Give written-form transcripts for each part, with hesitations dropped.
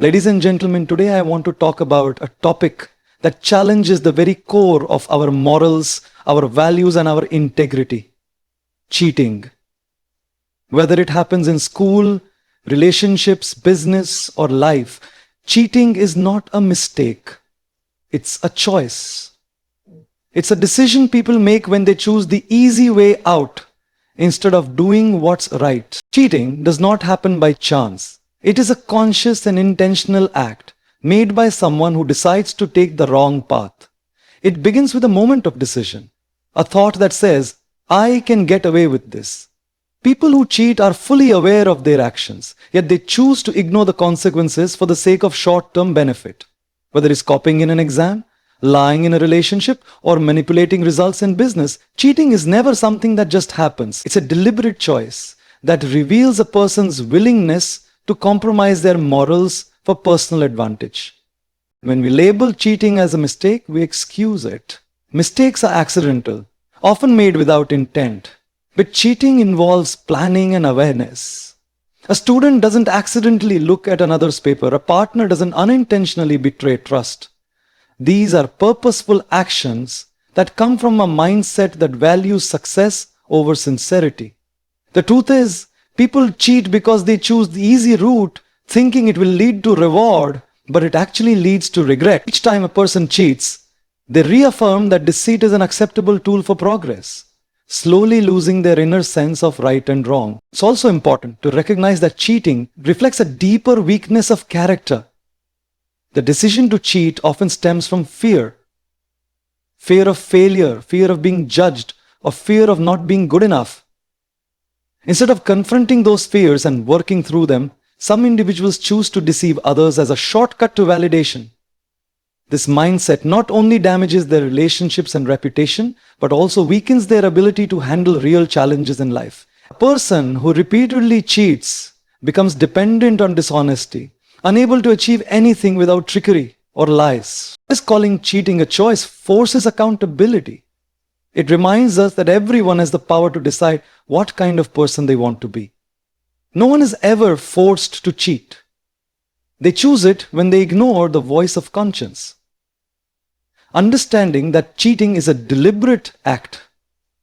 Ladies and gentlemen, today I want to talk about a topic that challenges the very core of our morals, our values, and our integrity: cheating. Whether it happens in school, relationships, business, or life, cheating is not a mistake. It's a choice. It's a decision people make when they choose the easy way out instead of doing what's right. Cheating does not happen by chance. It is a conscious and intentional act made by someone who decides to take the wrong path. It begins with a moment of decision, a thought that says, I can get away with this. People who cheat are fully aware of their actions, yet they choose to ignore the consequences for the sake of short-term benefit. Whether it's copying in an exam, lying in a relationship, or manipulating results in business, cheating is never something that just happens. It's a deliberate choice that reveals a person's willingness to compromise their morals for personal advantage. When we label cheating as a mistake, we excuse it. Mistakes are accidental, often made without intent. But cheating involves planning and awareness. A student doesn't accidentally look at another's paper. A partner doesn't unintentionally betray trust. These are purposeful actions that come from a mindset that values success over sincerity. The truth is, people cheat because they choose the easy route, thinking it will lead to reward, but it actually leads to regret. Each time a person cheats, they reaffirm that deceit is an acceptable tool for progress, slowly losing their inner sense of right and wrong. It's also important to recognize that cheating reflects a deeper weakness of character. The decision to cheat often stems from fear. Fear of failure, fear of being judged, or fear of not being good enough. Instead of confronting those fears and working through them, some individuals choose to deceive others as a shortcut to validation. This mindset not only damages their relationships and reputation, but also weakens their ability to handle real challenges in life. A person who repeatedly cheats becomes dependent on dishonesty, unable to achieve anything without trickery or lies. This calling cheating a choice forces accountability. It reminds us that everyone has the power to decide what kind of person they want to be. No one is ever forced to cheat. They choose it when they ignore the voice of conscience. Understanding that cheating is a deliberate act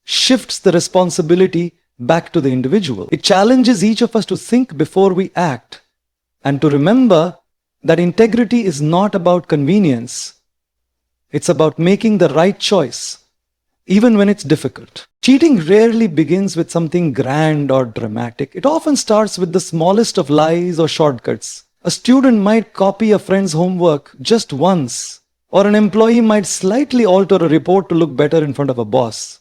shifts the responsibility back to the individual. It challenges each of us to think before we act and to remember that integrity is not about convenience. It's about making the right choice, even when it's difficult. Cheating rarely begins with something grand or dramatic. It often starts with the smallest of lies or shortcuts. A student might copy a friend's homework just once, or an employee might slightly alter a report to look better in front of a boss.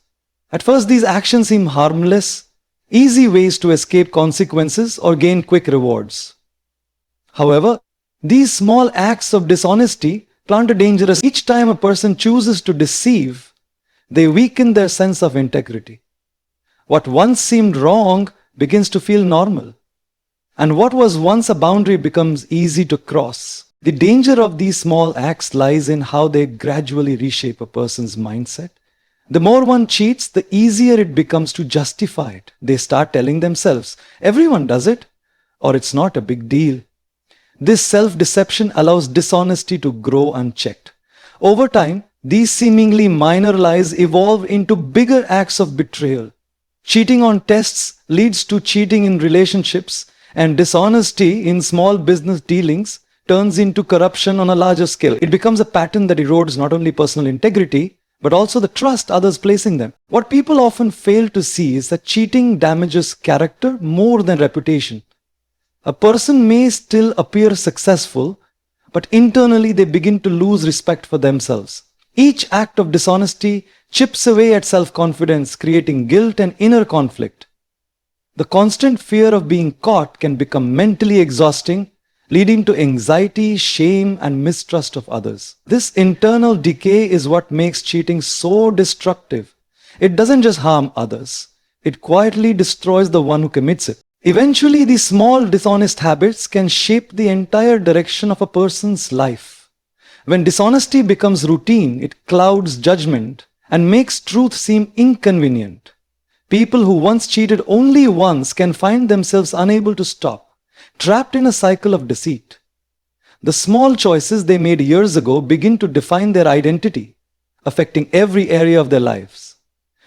At first, these actions seem harmless, easy ways to escape consequences or gain quick rewards. However, these small acts of dishonesty plant a dangerous. Each time a person chooses to deceive, they weaken their sense of integrity. What once seemed wrong begins to feel normal, and what was once a boundary becomes easy to cross. The danger of these small acts lies in how they gradually reshape a person's mindset. The more one cheats, the easier it becomes to justify it. They start telling themselves, everyone does it, or it's not a big deal. This self-deception allows dishonesty to grow unchecked. Over time, these seemingly minor lies evolve into bigger acts of betrayal. Cheating on tests leads to cheating in relationships, and dishonesty in small business dealings turns into corruption on a larger scale. It becomes a pattern that erodes not only personal integrity, but also the trust others place in them. What people often fail to see is that cheating damages character more than reputation. A person may still appear successful, but internally they begin to lose respect for themselves. Each act of dishonesty chips away at self-confidence, creating guilt and inner conflict. The constant fear of being caught can become mentally exhausting, leading to anxiety, shame, and mistrust of others. This internal decay is what makes cheating so destructive. It doesn't just harm others, it quietly destroys the one who commits it. Eventually, these small dishonest habits can shape the entire direction of a person's life. When dishonesty becomes routine, it clouds judgment and makes truth seem inconvenient. People who once cheated only once can find themselves unable to stop, trapped in a cycle of deceit. the small choices they made years ago begin to define their identity, affecting every area of their lives,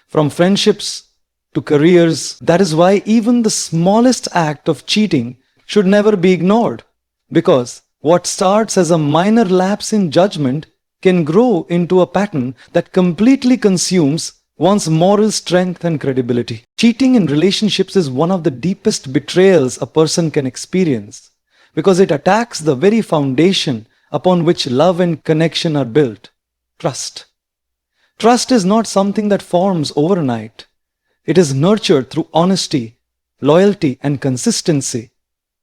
from friendships to careers. That is why even the smallest act of cheating should never be ignored, because what starts as a minor lapse in judgment can grow into a pattern that completely consumes one's moral strength and credibility. Cheating in relationships is one of the deepest betrayals a person can experience, because it attacks the very foundation upon which love and connection are built: trust. Trust is not something that forms overnight. It is nurtured through honesty, loyalty, and consistency.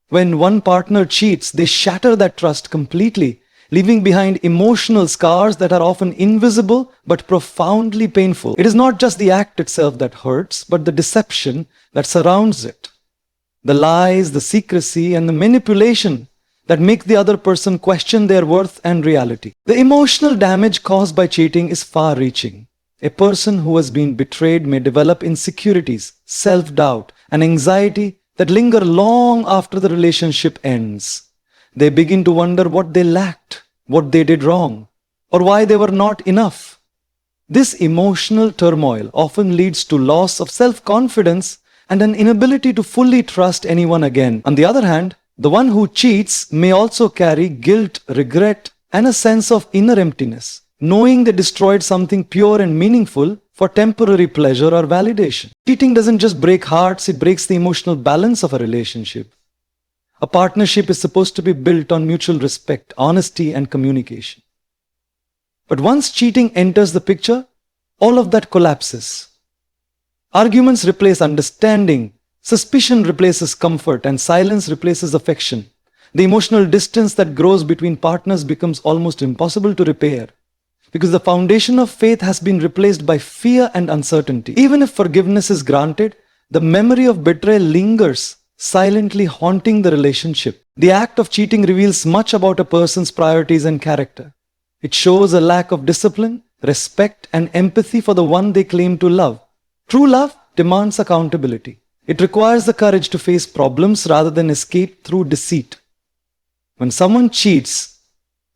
When one partner cheats, they shatter that trust completely, leaving behind emotional scars that are often invisible but profoundly painful. It is not just the act itself that hurts, but the deception that surrounds it. The lies, the secrecy, and the manipulation that make the other person question their worth and reality. The emotional damage caused by cheating is far-reaching. A person who has been betrayed may develop insecurities, self-doubt, and anxiety that linger long after the relationship ends. They begin to wonder what they lacked, what they did wrong, or why they were not enough. This emotional turmoil often leads to loss of self-confidence and an inability to fully trust anyone again. On the other hand, the one who cheats may also carry guilt, regret, and a sense of inner emptiness, knowing they destroyed something pure and meaningful for temporary pleasure or validation. Cheating doesn't just break hearts, it breaks the emotional balance of a relationship. A partnership is supposed to be built on mutual respect, honesty, and communication. But once cheating enters the picture, all of that collapses. Arguments replace understanding, suspicion replaces comfort, and silence replaces affection. The emotional distance that grows between partners becomes almost impossible to repair, because the foundation of faith has been replaced by fear and uncertainty. Even if forgiveness is granted, the memory of betrayal lingers, silently haunting the relationship. The act of cheating reveals much about a person's priorities and character. It shows a lack of discipline, respect, and empathy for the one they claim to love. True love demands accountability. It requires the courage to face problems rather than escape through deceit. When someone cheats,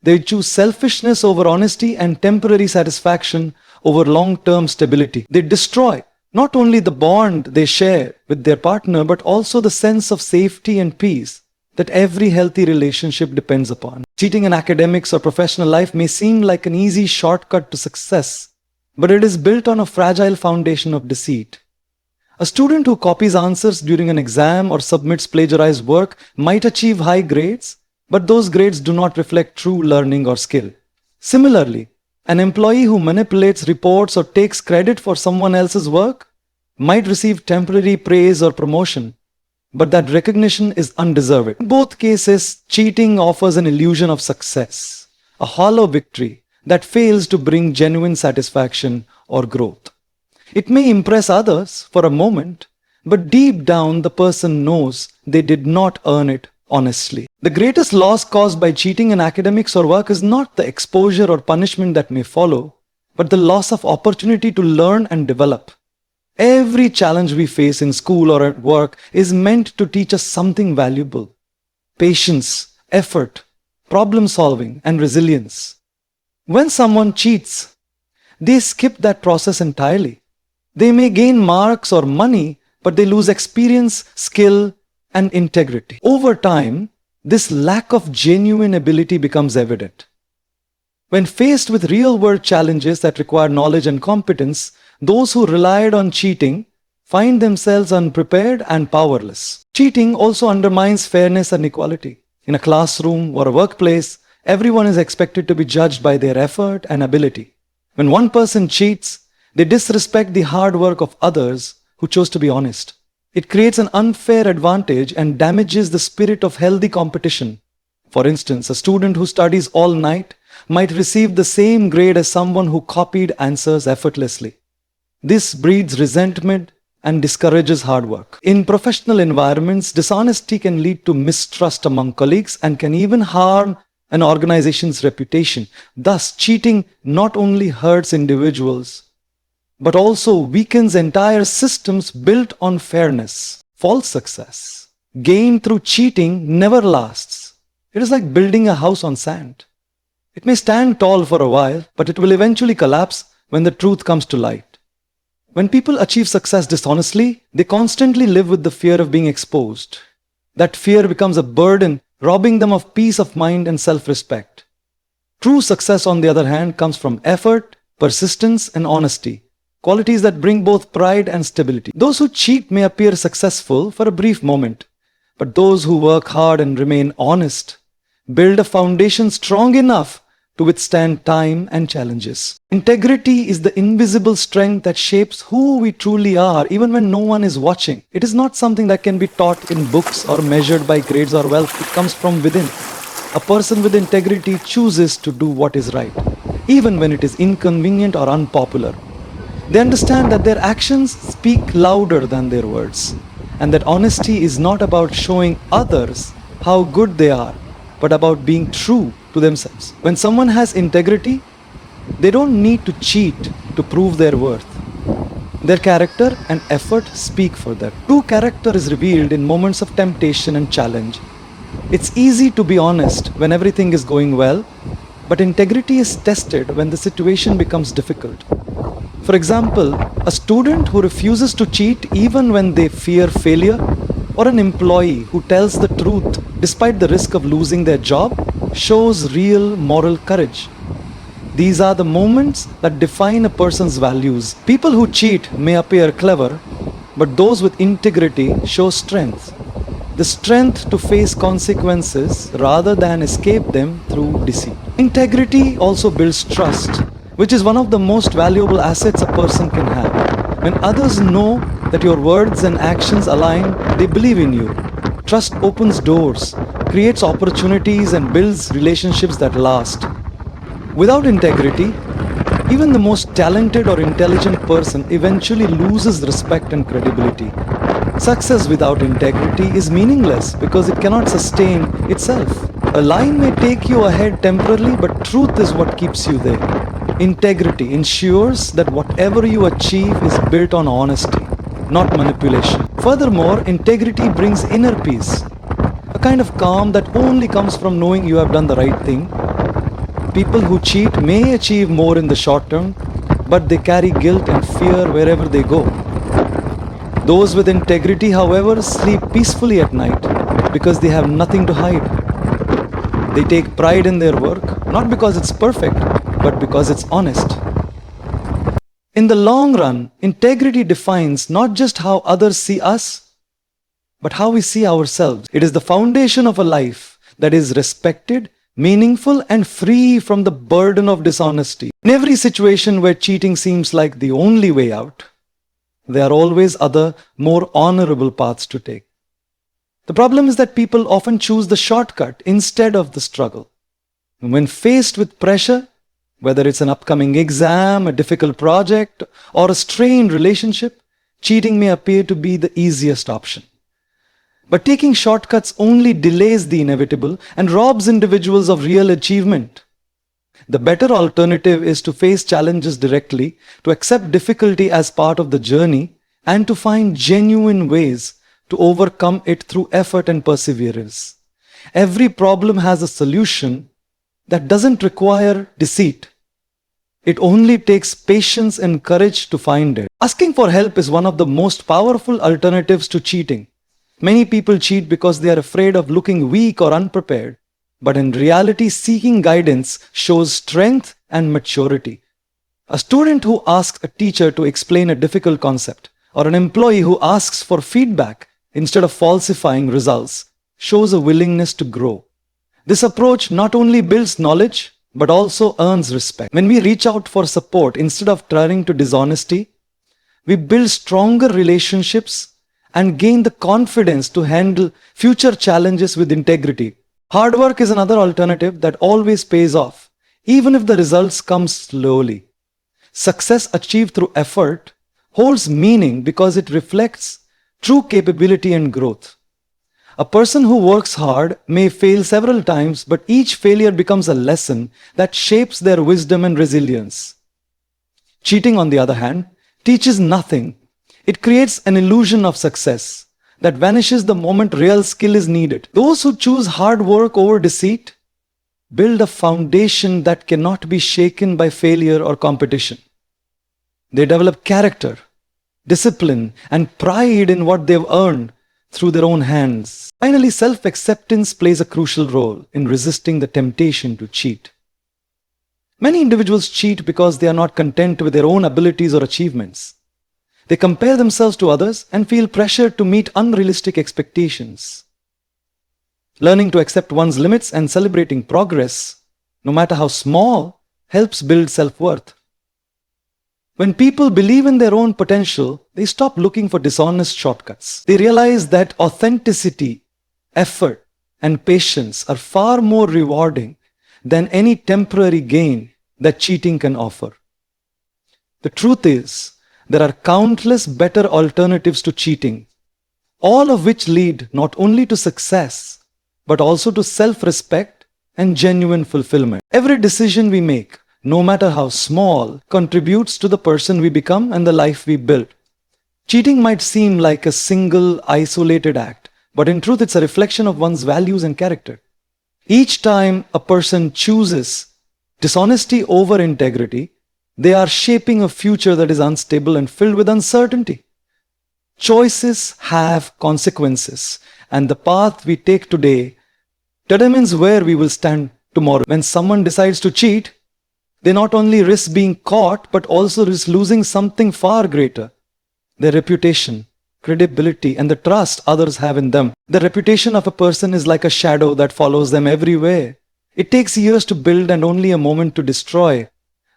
they choose selfishness over honesty and temporary satisfaction over long-term stability. They destroy not only the bond they share with their partner, but also the sense of safety and peace that every healthy relationship depends upon. Cheating in academics or professional life may seem like an easy shortcut to success, but it is built on a fragile foundation of deceit. A student who copies answers during an exam or submits plagiarized work might achieve high grades, but those grades do not reflect true learning or skill. Similarly, an employee who manipulates reports or takes credit for someone else's work might receive temporary praise or promotion, but that recognition is undeserved. In both cases, cheating offers an illusion of success, a hollow victory that fails to bring genuine satisfaction or growth. It may impress others for a moment, but deep down the person knows they did not earn it honestly. The greatest loss caused by cheating in academics or work is not the exposure or punishment that may follow, but the loss of opportunity to learn and develop. Every challenge we face in school or at work is meant to teach us something valuable: patience, effort, problem solving, and resilience. When someone cheats, they skip that process entirely. They may gain marks or money, but they lose experience, skill, and integrity. Over time, this lack of genuine ability becomes evident. When faced with real-world challenges that require knowledge and competence, those who relied on cheating find themselves unprepared and powerless. Cheating also undermines fairness and equality. In a classroom or a workplace, everyone is expected to be judged by their effort and ability. When one person cheats, they disrespect the hard work of others who chose to be honest. It creates an unfair advantage and damages the spirit of healthy competition. For instance, a student who studies all night might receive the same grade as someone who copied answers effortlessly. This breeds resentment and discourages hard work. In professional environments, dishonesty can lead to mistrust among colleagues and can even harm an organization's reputation. Thus, cheating not only hurts individuals, but also weakens entire systems built on fairness. False success gained through cheating never lasts. It is like building a house on sand. It may stand tall for a while, but it will eventually collapse when the truth comes to light. When people achieve success dishonestly, they constantly live with the fear of being exposed. That fear becomes a burden, robbing them of peace of mind and self-respect. True success, on the other hand, comes from effort, persistence, and honesty, qualities that bring both pride and stability. Those who cheat may appear successful for a brief moment, but those who work hard and remain honest build a foundation strong enough to withstand time and challenges. Integrity is the invisible strength that shapes who we truly are, even when no one is watching. It is not something that can be taught in books or measured by grades or wealth. It comes from within. A person with integrity chooses to do what is right, even when it is inconvenient or unpopular. They understand that their actions speak louder than their words, and that honesty is not about showing others how good they are, but about being true to themselves. When someone has integrity, they don't need to cheat to prove their worth. Their character and effort speak for them. True character is revealed in moments of temptation and challenge. It's easy to be honest when everything is going well, but integrity is tested when the situation becomes difficult. For example, a student who refuses to cheat even when they fear failure, or an employee who tells the truth despite the risk of losing their job, shows real moral courage. These are the moments that define a person's values. People who cheat may appear clever, but those with integrity show strength. The strength to face consequences rather than escape them through deceit. Integrity also builds trust, which is one of the most valuable assets a person can have. When others know that your words and actions align, they believe in you. Trust opens doors, creates opportunities, and builds relationships that last. Without integrity, even the most talented or intelligent person eventually loses respect and credibility. Success without integrity is meaningless because it cannot sustain itself. A line may take you ahead temporarily, but truth is what keeps you there. Integrity ensures that whatever you achieve is built on honesty, not manipulation. Furthermore, integrity brings inner peace, a kind of calm that only comes from knowing you have done the right thing. People who cheat may achieve more in the short term, but they carry guilt and fear wherever they go. Those with integrity, however, sleep peacefully at night because they have nothing to hide. They take pride in their work, not because it's perfect, but because it's honest. In the long run, integrity defines not just how others see us, but how we see ourselves. It is the foundation of a life that is respected, meaningful, and free from the burden of dishonesty. In every situation where cheating seems like the only way out, there are always other, more honorable paths to take. The problem is that people often choose the shortcut instead of the struggle. When faced with pressure, whether it's an upcoming exam, a difficult project, or a strained relationship, cheating may appear to be the easiest option. But taking shortcuts only delays the inevitable and robs individuals of real achievement. The better alternative is to face challenges directly, to accept difficulty as part of the journey, and to find genuine ways to overcome it through effort and perseverance. Every problem has a solution that doesn't require deceit. It only takes patience and courage to find it. Asking for help is one of the most powerful alternatives to cheating. Many people cheat because they are afraid of looking weak or unprepared. But in reality, seeking guidance shows strength and maturity. A student who asks a teacher to explain a difficult concept, or an employee who asks for feedback instead of falsifying results, shows a willingness to grow. This approach not only builds knowledge, but also earns respect. When we reach out for support instead of turning to dishonesty, we build stronger relationships and gain the confidence to handle future challenges with integrity. Hard work is another alternative that always pays off, even if the results come slowly. Success achieved through effort holds meaning because it reflects true capability and growth. A person who works hard may fail several times, but each failure becomes a lesson that shapes their wisdom and resilience. Cheating, on the other hand, teaches nothing. It creates an illusion of success. that vanishes the moment real skill is needed. Those who choose hard work over deceit build a foundation that cannot be shaken by failure or competition. They develop character, discipline, and pride in what they've earned through their own hands. Finally, self-acceptance plays a crucial role in resisting the temptation to cheat. Many individuals cheat because they are not content with their own abilities or achievements. They compare themselves to others and feel pressured to meet unrealistic expectations. Learning to accept one's limits and celebrating progress, no matter how small, helps build self-worth. When people believe in their own potential, they stop looking for dishonest shortcuts. They realize that authenticity, effort, and patience are far more rewarding than any temporary gain that cheating can offer. The truth is, there are countless better alternatives to cheating, all of which lead not only to success, but also to self-respect and genuine fulfillment. Every decision we make, no matter how small, contributes to the person we become and the life we build. Cheating might seem like a single, isolated act, but in truth it's a reflection of one's values and character. Each time a person chooses dishonesty over integrity, they are shaping a future that is unstable and filled with uncertainty. Choices have consequences, and the path we take today determines where we will stand tomorrow. When someone decides to cheat, they not only risk being caught, but also risk losing something far greater: their reputation, credibility, and the trust others have in them. The reputation of a person is like a shadow that follows them everywhere. It takes years to build and only a moment to destroy.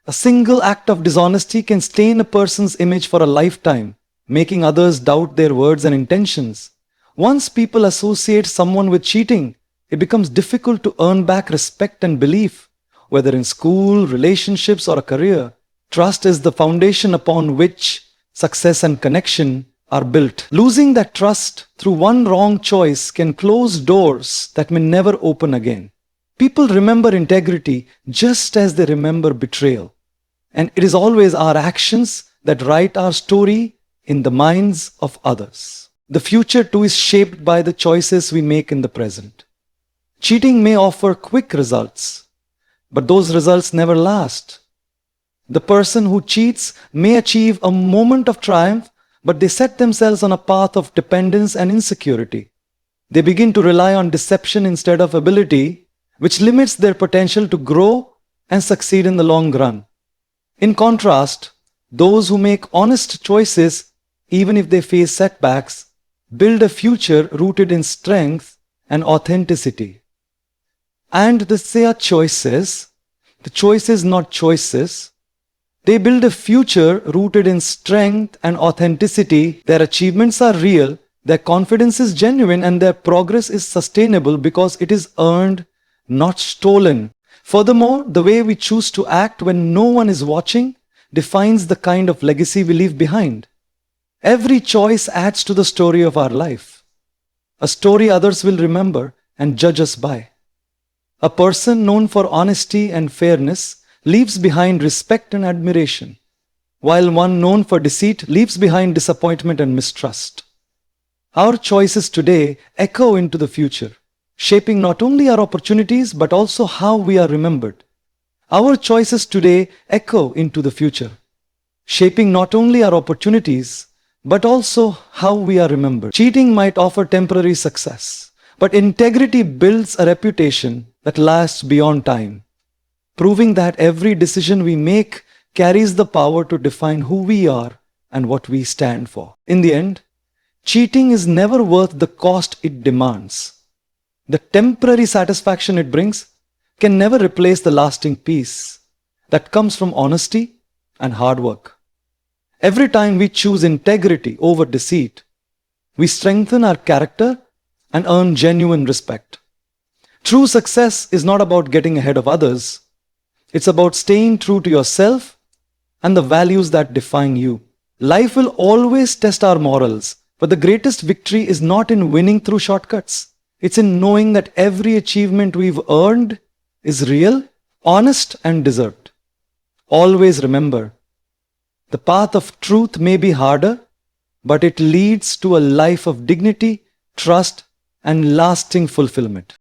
A single act of dishonesty can stain a person's image for a lifetime, making others doubt their words and intentions. Once people associate someone with cheating, it becomes difficult to earn back respect and belief. Whether in school, relationships, or a career, trust is the foundation upon which success and connection are built. Losing that trust through one wrong choice can close doors that may never open again. People remember integrity just as they remember betrayal. And it is always our actions that write our story in the minds of others. The future too is shaped by the choices we make in the present. Cheating may offer quick results, but those results never last. The person who cheats may achieve a moment of triumph, but they set themselves on a path of dependence and insecurity. They begin to rely on deception instead of ability, which limits their potential to grow and succeed in the long run. In contrast, those who make honest choices, even if they face setbacks, build a future rooted in strength and authenticity. And they are choices, the choices not choices. They build a future rooted in strength and authenticity. Their achievements are real, their confidence is genuine, and their progress is sustainable because it is earned, not stolen. Furthermore, the way we choose to act when no one is watching defines the kind of legacy we leave behind. Every choice adds to the story of our life, a story others will remember and judge us by. A person known for honesty and fairness leaves behind respect and admiration, while one known for deceit leaves behind disappointment and mistrust. Our choices today echo into the future, shaping not only our opportunities but also how we are remembered. Our choices today echo into the future, shaping not only our opportunities but also how we are remembered. Cheating might offer temporary success, but integrity builds a reputation that lasts beyond time, proving that every decision we make carries the power to define who we are and what we stand for. In the end, cheating is never worth the cost it demands. The temporary satisfaction it brings can never replace the lasting peace that comes from honesty and hard work. Every time we choose integrity over deceit, we strengthen our character and earn genuine respect. True success is not about getting ahead of others. It's about staying true to yourself and the values that define you. Life will always test our morals, but the greatest victory is not in winning through shortcuts. It's in knowing that every achievement we've earned is real, honest, and deserved. Always remember, the path of truth may be harder, but it leads to a life of dignity, trust, and lasting fulfillment.